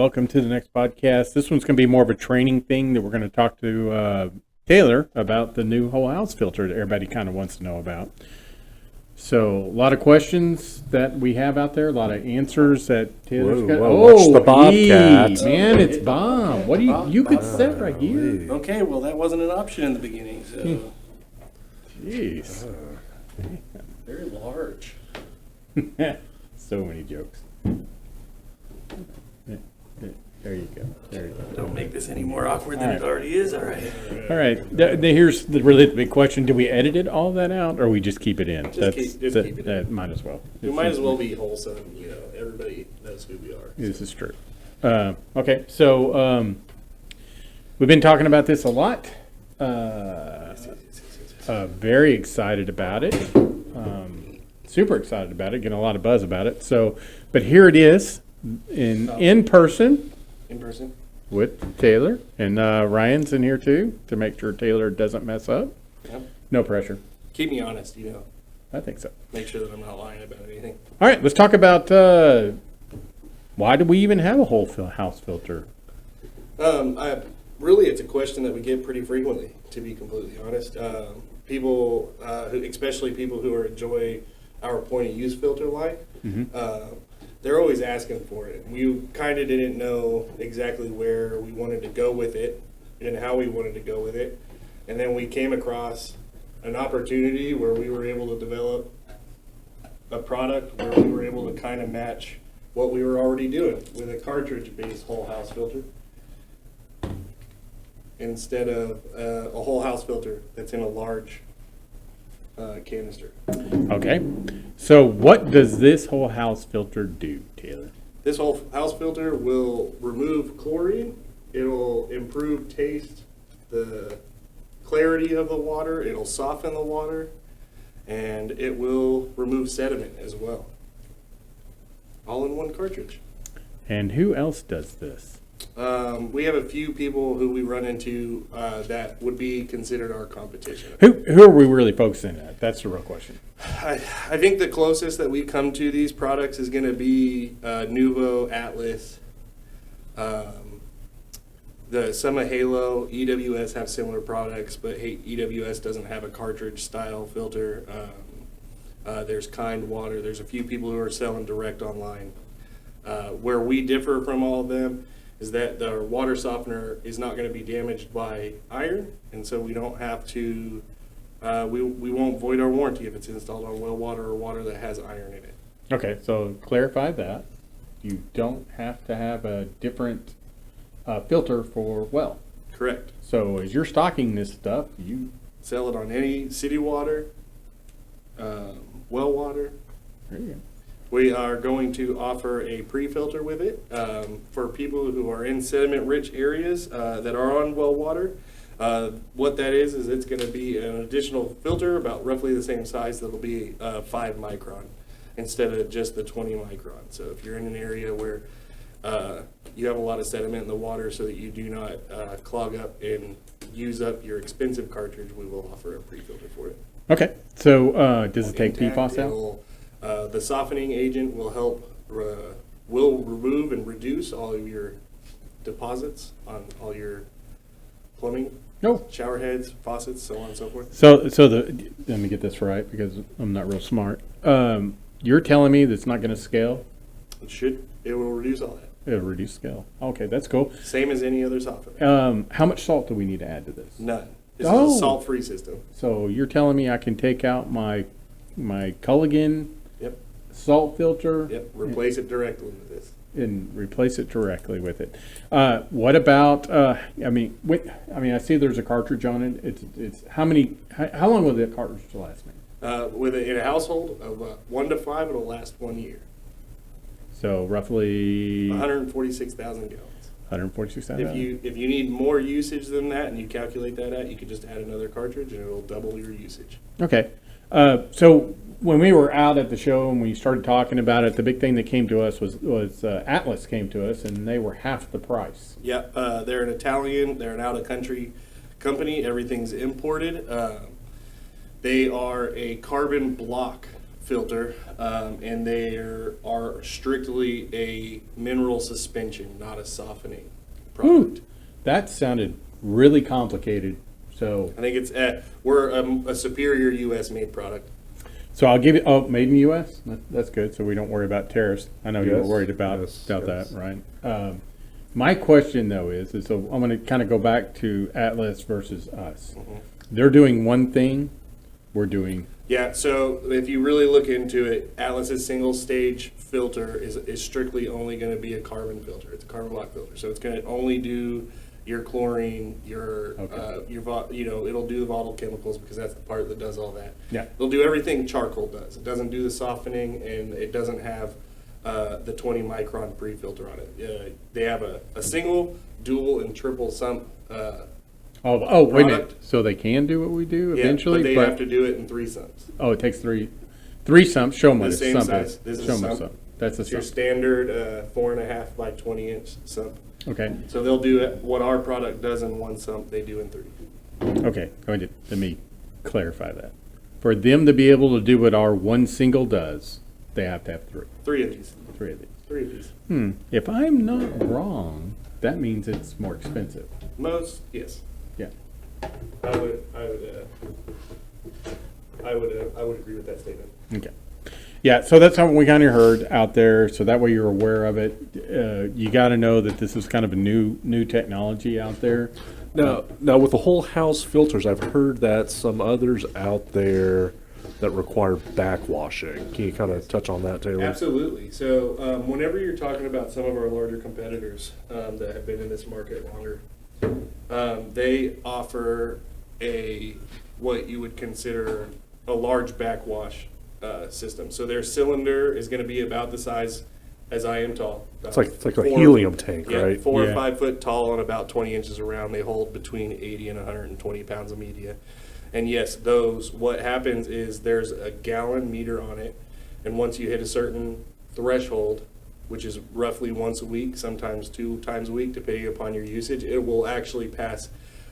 welcome to the next podcast. This one's going to be more of a training thing that we're going to talk to Taylor about the new whole house filter that everybody kind of wants to know about. So a lot of questions that we have out there, a lot of answers that Taylor's got. Watch the Bobcat. Man, it's Bob. What do you could sit right here. Okay, well, that wasn't an option in the beginning, so. Jeez. Very large. So many jokes. There you go. There you go. Don't make this any more awkward than it already is, all right? All right. Here's really the big question. Do we edit all that out or we just keep it in? Just keep it in. Might as well. We might as well be wholesome, everybody knows who we are. This is true. Okay, so we've been talking about this a lot. Very excited about it. Super excited about it. Getting a lot of buzz about it. So, but here it is in person. In person? With Taylor. And Ryan's in here too to make sure Taylor doesn't mess up. Yep. No pressure. Keep me honest, I think so. Make sure that I'm not lying about anything. All right, let's talk about why do we even have a whole house filter? Really, it's a question that we get pretty frequently, to be completely honest. People, especially people who enjoy our point of use filter line, they're always asking for it. We kind of didn't know exactly where we wanted to go with it and how we wanted to go with it. And then we came across an opportunity where we were able to develop a product where we were able to kind of match what we were already doing with a cartridge-based whole house filter instead of a whole house filter that's in a large canister. Okay. So what does this whole house filter do, Taylor? This whole house filter will remove chlorine. It'll improve taste, the clarity of the water. It'll soften the water, and it will remove sediment as well. All in one cartridge. And who else does this? We have a few people who we run into that would be considered our competition. Who are we really focusing at? That's the real question. I think the closest that we come to these products is going to be Nuvo, Atlas, the Summa Halo, EWS have similar products, but EWS doesn't have a cartridge style filter. There's Kind Water. There's a few people who are selling direct online. Where we differ from all of them is that the water softener is not going to be damaged by iron, and so we don't have to, we won't void our warranty if it's installed on well water or water that has iron in it. Okay, so clarify that. You don't have to have a different filter for well. Correct. So as you're stocking this stuff, you sell it on any city water, well water. there you go. We are going to offer a pre-filter with it for people who are in sediment-rich areas that are on well water. What that is it's going to be an additional filter about roughly the same size that'll be 5 micron instead of just the 20 micron. So if you're in an area where you have a lot of sediment in the water so that you do not clog up and use up your expensive cartridge, we will offer a pre-filter for it. Okay, so does it take PFAS out? The softening agent will help, will remove and reduce all of your deposits on all your plumbing, shower heads, faucets, so on and so forth. So let me get this right because I'm not real smart. You're telling me that's not going to scale? It will reduce all that. It'll reduce scale. Okay, that's cool. Same as any other softener. How much salt do we need to add to this? None. This is a salt-free system. So you're telling me I can take out my Culligan salt filter? Yep. Replace it directly with this. And replace it directly with it. What about? I see there's a cartridge on it. It's how long will that cartridge last me? In a household of 1 to 5, it'll last 1 year. So roughly 146,000 gallons. 146,000. If you need more usage than that, and you calculate that out, you could just add another cartridge, and it'll double your usage. Okay. So when we were out at the show and we started talking about it, the big thing that came to us was Atlas came to us, and they were half the price. Yeah, they're an out-of-country company. Everything's imported. They are a carbon block filter, and they are strictly a mineral suspension, not a softening product. That sounded really complicated. So, I think it's we're a superior U.S. made product. so I'll give you. Oh, made in the U.S. That's good. So we don't worry about tariffs. I know you were Yes, worried about yes. that, right? My question though is so I'm going to kind of go back to Atlas versus us. They're doing one thing. We're doing. Yeah, so if you really look into it, Atlas's single stage filter is strictly only going to be a carbon filter. It's a carbon block filter, so it's going to only do your chlorine, your it'll do the volatile chemicals because that's the part that does all that. Yeah. It'll do everything charcoal does. It doesn't do the softening, and it doesn't have the 20 micron pre-filter on it. They have a single, dual, and triple sump. Oh, wait a minute. Product. So they can do what we do Yeah, eventually, but they have to do it in 3 sumps. oh, it takes three sumps. Show them what The a same sump size. is. This is Show a 'em a sump. sump. That's a It's your sump. standard 4.5 by 20 inch sump. Okay. So they'll do it, what our product does in 1 sump, they do in 3. Okay. Let me clarify that. For them to be able to do what our one single does, they have to have 3. 3 of these. 3 of these. 3 of these. If I'm not wrong, that means it's more expensive. Most, yes. Yeah. I would agree with that statement. Okay. Yeah, so that's something we kind of heard out there, so that way you're aware of it. You got to know that this is kind of a new technology out there. Now with the whole house filters, I've heard that some others out there that require backwashing. Can you kind of touch on that, Taylor? Absolutely. So whenever you're talking about some of our larger competitors that have been in this market longer, they offer what you would consider a large backwash system. So their cylinder is going to be about the size as I am tall. It's like a 4 helium tank, Yeah, right? 4 Yeah. or 5 foot tall and about 20 inches around. They hold between 80 and 120 pounds of media. And yes, what happens is there's a gallon meter on it, and once you hit a certain threshold, which is roughly once a week, sometimes 2 times a week, depending upon your usage, it will actually pass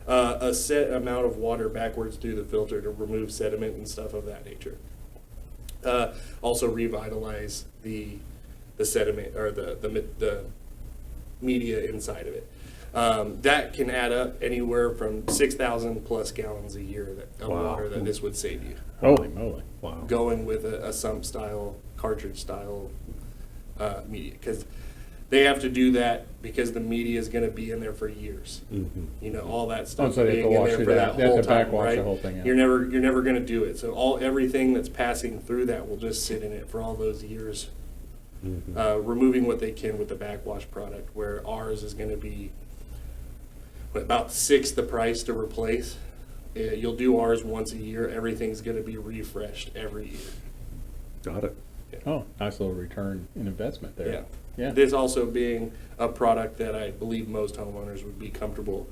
a set amount of water backwards through the filter to remove sediment and stuff of that nature. Also revitalize the sediment or the media inside of it. That can add up anywhere from 6,000 plus gallons a year of Wow. water that this would save you. Holy moly. Wow. Going with a sump style, cartridge style media, because they have to do that because the media is going to be in there for years. You know, all that stuff so they have being to in wash there it for out. that They have whole to time, backwash right? the whole thing out. You're never going to do it. So everything that's passing through that will just sit in it for all those years. Removing what they can with the backwash product, where ours is going to be about 6 the price to replace. You'll do ours once a year. Everything's going to be refreshed every year. Got it. Oh, nice little return in investment there. Yeah. Yeah. This also being a product that I believe most homeowners would be comfortable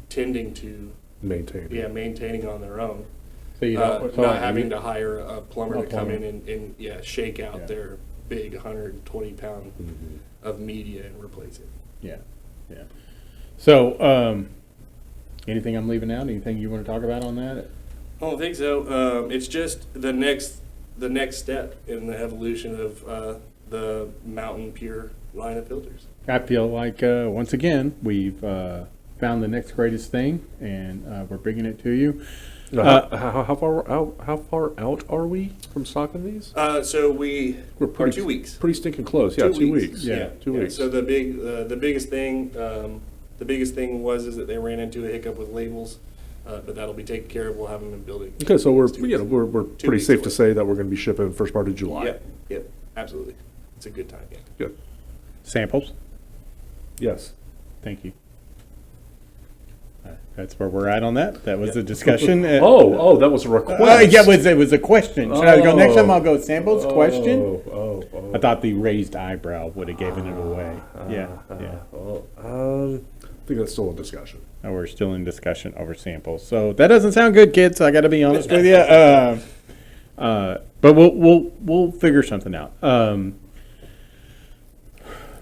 tending to, Maintain. maintaining on their own. So you don't, Not having to hire a plumber A to come plumber. in and shake out Yeah. their big 120 pound of media and replace it. Yeah, yeah. So, anything I'm leaving out? Anything you want to talk about on that? I don't think so. It's just the next step in the evolution of the Mountain Pure line of filters. I feel like, once again, we've found the next greatest thing, and we're bringing it to you. How far out are we from stocking these? So we We're are 2 weeks. Pretty stinking close. Yeah, 2 weeks. Yeah. 2 weeks. So the biggest thing is that they ran into a hiccup with labels, but that'll be taken care of. We'll have them in building. Okay, so we're 2 weeks. we're pretty weeks safe to away. say that we're going to be shipping first part of July. Yep, absolutely. It's a good time. Yeah. Good. Samples? Yes. Thank you. That's where we're at on that. That was the discussion. Oh, that was a request. Yeah, it was a question. Should I go next time? I'll go samples, question. Oh. I thought the raised eyebrow would have given it away. Yeah. Well, I think that's still a discussion. Oh, we're still in discussion over samples. So that doesn't sound good, kids. I got to be honest with you. But we'll figure something out.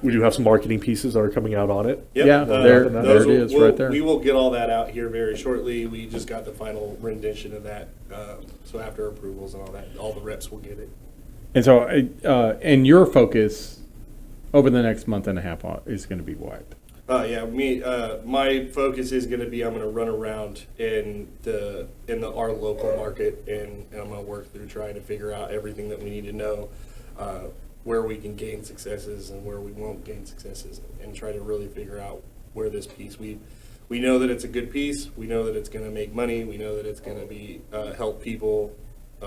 We do have some marketing pieces that are coming out on it. Yep. Yeah, there those it is, right there. We will get all that out here very shortly. We just got the final rendition of that. So after approvals and all that, all the reps will get it. And so, and your focus over the next month and a half is going to be what? My focus is going to be I'm going to run around in our local market and I'm going to work through trying to figure out everything that we need to know, where we can gain successes and where we won't gain successes, and try to really figure out where this piece we know that it's a good piece. We know that it's going to make money. We know that it's going to be help people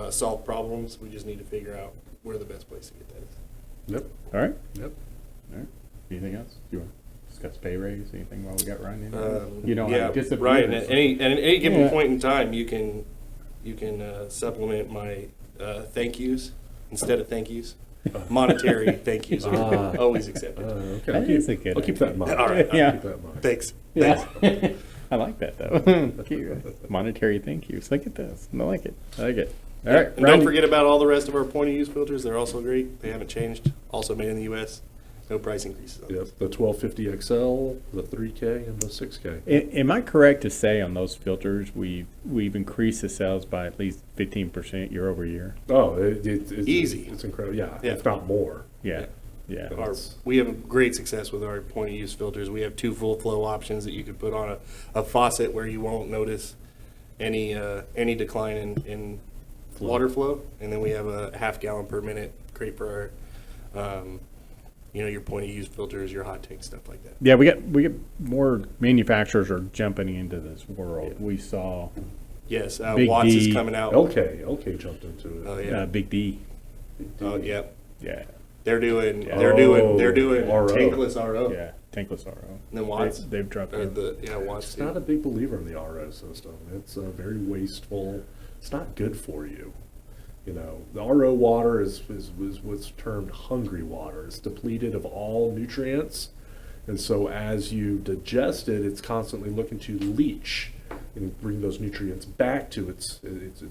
solve problems. We just need to figure out where the best place to get that is. Yep. All right. Yep. All right. Anything else? You want to discuss pay raise? Anything while we got Ryan in? You know, Yeah, I disappear. Ryan. At any given Yeah. point in time, you can supplement my thank yous instead of thank yous. Monetary thank yous are always accepted. Okay. That is a good I'll keep that in mind. All right. Yeah. I'll keep that in mind. Thanks. Yeah. I like that though. Cute. Monetary thank yous. Look at this. I like it. I like it. All right. And don't forget about all the rest of our point of use filters. They're also great. They haven't changed. Also made in the U.S. No price increases. On Yep. those. The 1250 XL, the 3K, and the 6K. Am I correct to say on those filters we've increased the sales by at least 15% year over year? Oh, it's Easy. It's incredible. Yeah, Yeah. if not more. Yeah. Yeah. We have great success with our point of use filters. We have 2 full flow options that you could put on a faucet where you won't notice any decline in water flow, and then we have a half gallon per minute great for our your point of use filters, your hot tank, stuff like that. Yeah, we get more manufacturers are jumping into this world. We saw Yes, Big Watts D. is coming out. LK jumped into it. Oh yeah. Big D. Oh yeah. Yeah. They're doing Yeah. they're doing RO. tankless RO. Yeah. Tankless RO. And then Watts. They've dropped Or it. Watts. Not a big believer in the RO system. It's very wasteful. It's not good for you. You know, the RO water is what's termed hungry water. It's depleted of all nutrients, and so as you digest it, it's constantly looking to leach and bring those nutrients back to its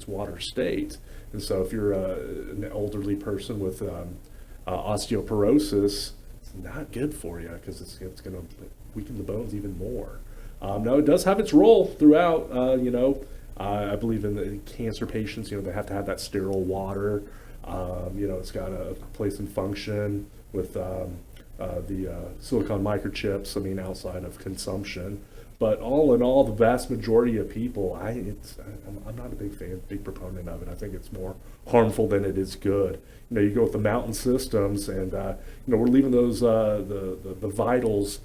water state. And so, if you're an elderly person with osteoporosis, it's not good for you because it's going to weaken the bones even more. Now, it does have its role throughout. I believe in the cancer patients, they have to have that sterile water. It's got a place and function with the silicon microchips, outside of consumption. But all in all, the vast majority of people, I'm not a big proponent of it. I think it's more harmful than it is good. You go with the mountain systems, and we're leaving those the vitals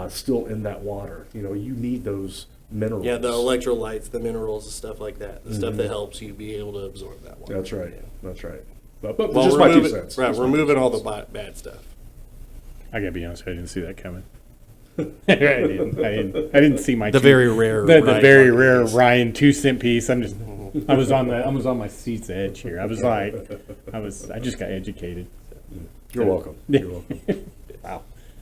still in that water. You need those minerals. Yeah, the electrolytes, the minerals, and stuff like that. The stuff that helps you be able to absorb that water. That's right. Yeah. That's right. But Well, just my 2 cents. Right, Just my removing 2 all the cents. bad stuff. I gotta be honest, I didn't see that coming. I didn't see my The very rare the Ryan very market rare piece. Ryan 2-cent piece. I was on my seat's edge here. I just got educated. You're welcome. You're welcome. Wow.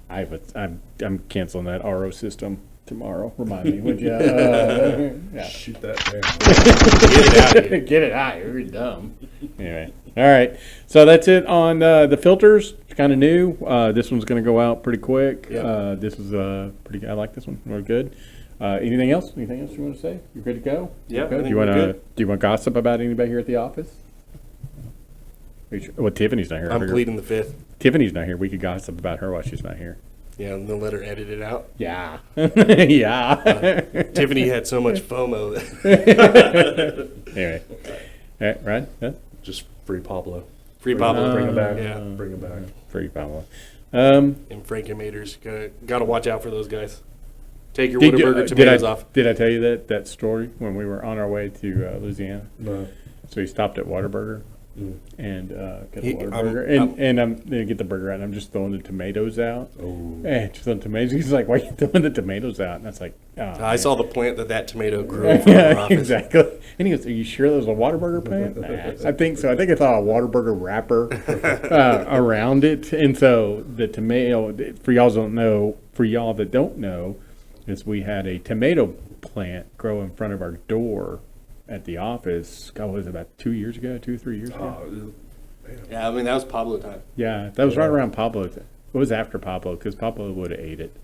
I'm canceling that RO system tomorrow. Remind me, would you? Yeah. Shoot that down. Get it out of here. Get it out. You're dumb. Anyway, all right. So that's it on the filters. It's kind of new. This one's going to go out pretty quick. Yeah. This is pretty good. I like this one. We're good. Anything else? Anything else you want to say? You're good to go? Yeah, Okay. I think Do you want we're to? good. Do you want to gossip about anybody here at the office? Are you sure? Well, Tiffany's not here. I I'm figured- pleading the fifth. Tiffany's not here. We could gossip about her while she's not here. Yeah, and then let her edit it out. Yeah. Yeah. Tiffany had so much FOMO. Anyway. All right, Ryan? Yeah? Just free Pablo. Free Pablo. Bring him back. Yeah. Bring him back. Free Pablo. And Frankenmaters. Got to watch out for those guys. Take your Whataburger tomatoes off. Did I tell you that story when we were on our way to Louisiana? No. So we stopped at Whataburger Mm. and got the He- Whataburger. And I'm going to get the burger out, and I'm just throwing the tomatoes out. Oh. And just throwing tomatoes. He's like, why are you throwing the tomatoes out? And I was like, oh, I man. saw the plant that tomato grew in front of our Yeah, office. exactly. And he goes, are you sure there was a Whataburger plant? Nah, I think so. I think I saw a Whataburger wrapper around it. And so the tomato, for y'all that don't know, is we had a tomato plant grow in front of our door at the office. God, was it about 2 years ago, 2 or 3 years ago? Oh, man. Yeah, that was Pablo time. Yeah, that was right around Pablo. was after Pablo, because Pablo would have ate it,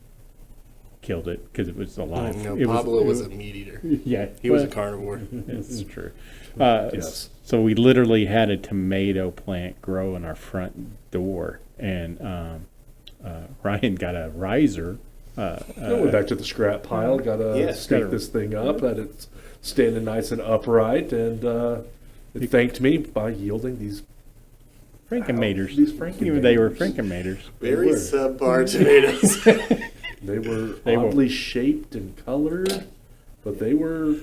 killed it, because it was alive. No, It Pablo was a meat eater. Yeah. He was a well, carnivore. It's true. Yes. So we literally had a tomato plant grow in our front door, and Ryan got a riser. I went back to the scrap pile, gotta Yeah. stake this thing up, that it's standing nice and upright, and it thanked me by yielding these. Frankenmaters. These Frankenmaters. They were Frankenmaters. Very were. subpar tomatoes. They were They were- oddly shaped and colored, but they were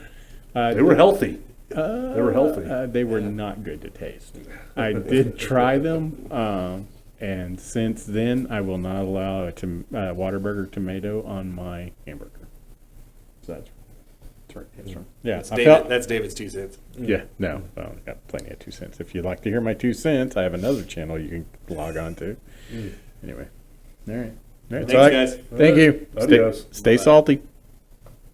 Uh, healthy. They were healthy. They were not good to taste. I did try them, and since then, I will not allow a Whataburger tomato on my hamburger. So that's right. That's right. Yeah, I felt. That's David's 2 cents. Yeah, no, well, I got plenty of 2 cents. If you'd like to hear my 2 cents, I have another channel you can log on to. Anyway, all right. All right. Thanks, so guys. Thank you. Adios. Stay salty.